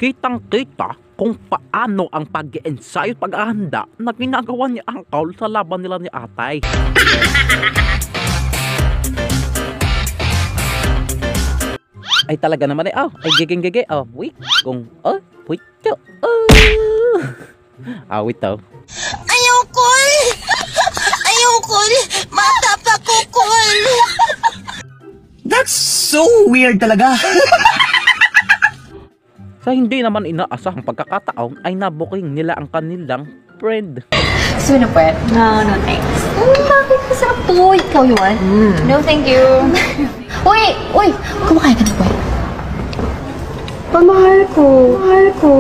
Kitang-kita kung paano ang pag-ensayo at paghahanda na ginagawa ni Uncle sa laban nila ni Atay. Ay talaga naman ay giging-gigi, wait, kung, wait, wait daw. Ayoko! Ayoko! Mata pa ko, Kol! That's so weird talaga. Sa hindi naman inaasahang pagkakataon ay nabuking nila ang kanilang friend. Gusto mo na puwet? No, no thanks. Bakit? Masarap to. Ikaw yun? No, thank you. Uy! Uy! Kumakain ka na puwet. Pamahal ko. Mahal ko.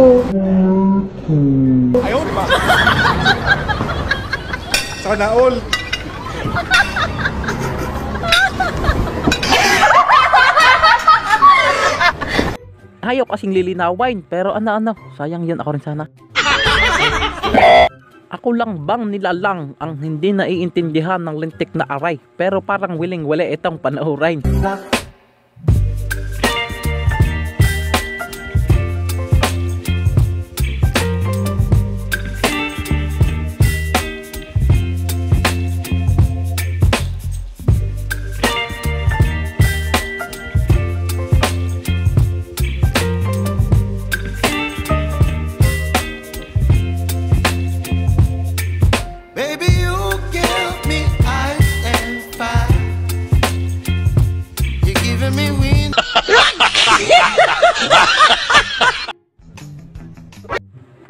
Ayaw, di ba? Sana all. Ayaw kasing lilinawin, pero ano, sayang yun, ako rin sana. Ako lang bang nilalang ang hindi naiintindihan ng lintik na aray, pero parang wiling-wili itong panauhin.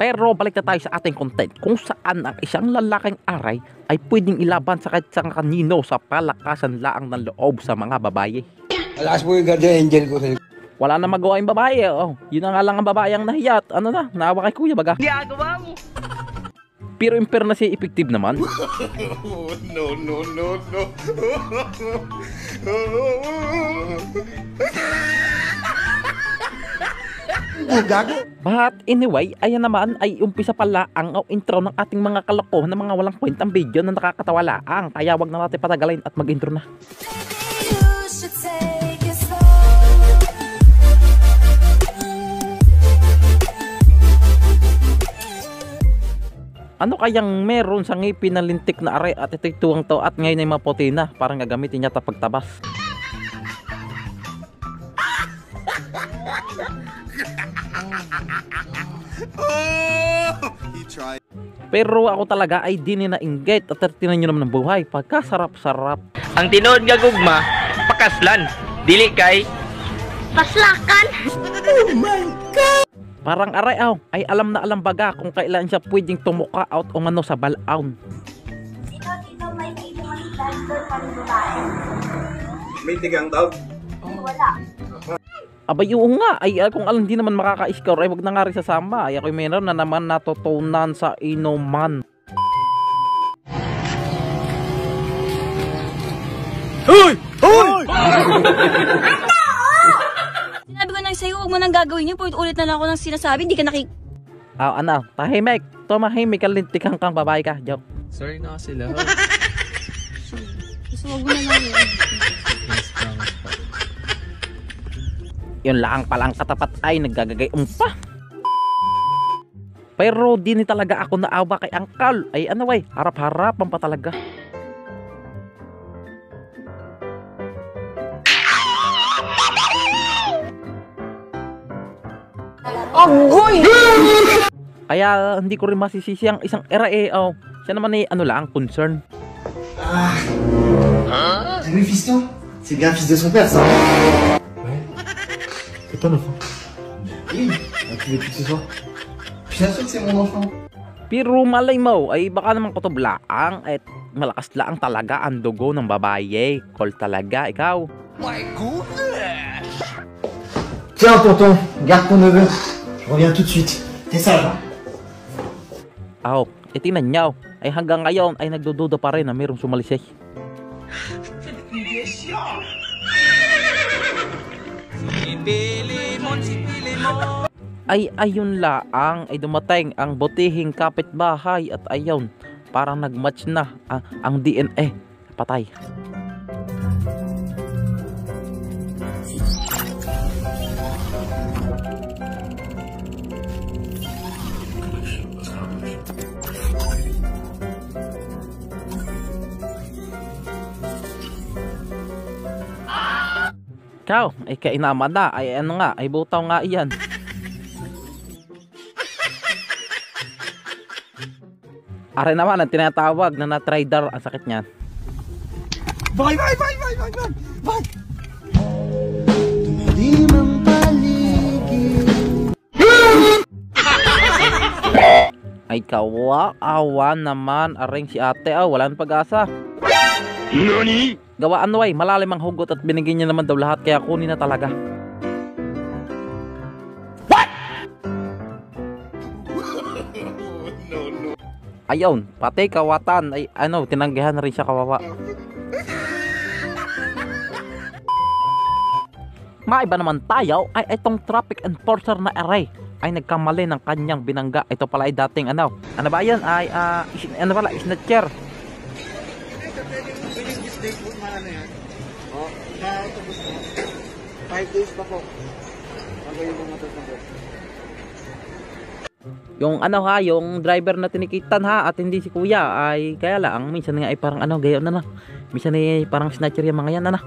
Pero balik na tayo sa ating content kung saan ang isang lalaking aray ay pwedeng ilaban sa kahit sa kanino sa palakasan laang ng loob sa mga babae. Alas mo yung guardian angel ko sa'yo. Wala na magawa yung babae, yun na nga lang ang babae ang nahiyat. Ano na, naawa kay kuya baga. Ginagawa mo. Pero in fairness ay effective naman. No. Gago. But anyway, ayan naman ay umpisa pala ang intro ng ating mga kalokohan na mga walang kwentang video na nakakatawa laang. Kaya wag na natin patagalin at mag-intro na. Ano kayang meron sa ngipin ng lintik na aray at ito'y tuwang to at ngayon ay maputi na, parang gagamitin niya pagtabas. Pero ako talaga ay di ninainggit at tinan nyo naman ng buhay, pagkasarap-sarap. Ang tinood nga gugma, pakaslan, dili kay Paslakan! Oh my God! Parang aray ay alam na alam baga kung kailan siya pwedeng tumuka out o ano sa balaon. Dito may dancer pa rin babae. May tigang daw. Wala. Abay yung nga, ay kung alam di naman makaka-score ay wag na nga rin sasama. Ay ako'y meron na naman natutunan sa inuman. Hoy! Hoy! Sinabi ko na sa'yo, huwag mo nang gagawin yun. Ulit na lang ako nang sinasabi, hindi ka Tahimik. Tumahimik ka, lintikang kang babae ka. Joke. sorry na sila. So, huwag mo na lang yun. Yun lang palang katapat ay naggagagayong pa. Pero di ni talaga ako naawa kay Uncle. Ay harap-harapan pa talaga. Agoy! Kaya hindi ko rin masisisi ang isang RA. Siya naman ay concern. T'as vu le fiston? C'est bien le fils de son père, ça. Ouais. C'est ton enfant. Oui. Tu veux plus que ce soit? Bien sûr que c'est mon enfant. Pero malay mo ay baka naman kutublaang at malakas laang talaga ang dugo ng babae. Call talaga, ikaw. Tiens, tonton, garde ton neveu. Je reviens tout de suite. T'es sage, hein? Tingnan nyo. Ay hanggang ngayon ay nagdududa pa rin na mayroong sumalisay. Ay ayun laang ay dumating ang butihing kapitbahay at ayun parang nagmatch na ang DNA. Patay. Ikaw, ay kainaman na, ay ano nga, ay butaw nga iyan. Are naman ang tinatawag na na-trader, ang sakit niyan. Bye, bye, bye, bye, bye, bye, bye. Tumilim ang paligid. Ay kawa naman, aring si ate, walang pag-asa. NANI?! Gawaan way, malalim ang hugot at binigyan niya naman daw lahat kaya kunin na talaga. What? Ayun, pati kawatan ay ano, tinanggihan na rin siya kawawa. Maiba naman tayo ay itong traffic enforcer na array ay nagkamali ng kanyang binangga. Ito pala ay dating ano ba yan ay ano pala, snatcher. Oh, na autobus mo. 5 days pa po. Bago yung mga tutubo. Yung ano ha, yung driver na tinikitan ha at hindi si kuya ay kaya lang minsan nga ay parang ano gayon na. Minsan ay parang snatcher yung mga yan na.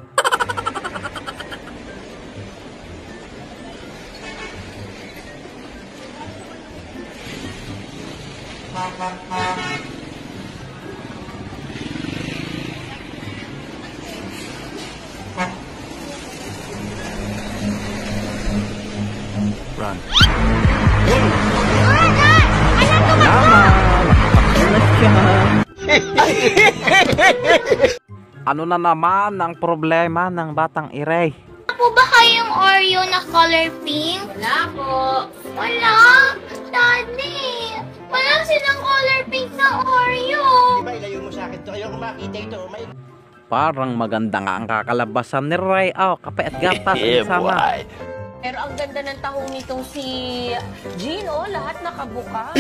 Run. Ano na naman ang problema ng batang Irey? Po ba kayong Oreo na color pink? Wala po. Wala? Daddy, wala silang color pink na Oreo. Diba, ilayo mo sa akin to. Ayoko makita ito. May... Parang maganda nga ang kakalabasan ni Ray. Kape at gatas ang sama. Pero ang ganda ng tahong nitong si Gino, lahat nakabuka.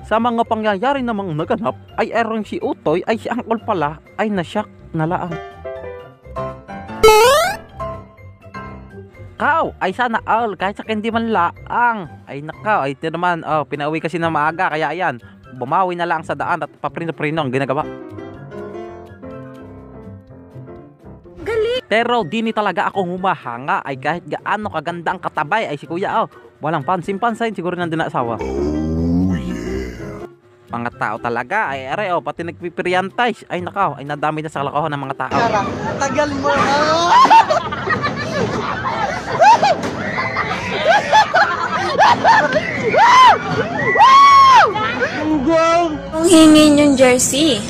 Sa mga pangyayari namang naganap ay erong si Utoy ay si Uncle pala ay nasyak na laang. Kao ay sana all kahit sa hindi man laang. Ay nakaw ay ito naman pinauwi kasi na maaga kaya ayan bumawi na lang sa daan at paprino-prino ang ginagawa. Galing! Pero di ni talaga ako humahanga ay kahit gaano kaganda ang katabay ay si kuya walang pansin-pansin siguro nandun na asawa. Mga tao talaga ay are pati nagpipiriantize ay nakaw ay nadami na sa kalokohan ng mga tao. Tagal mo na! Kung hingin yung jersey.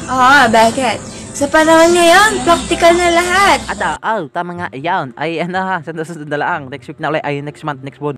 Bakit? Sa panahon ngayon, practical na lahat. Tama nga iyan ay ano ha sunod na lang next week na ulit ay next month next buwan.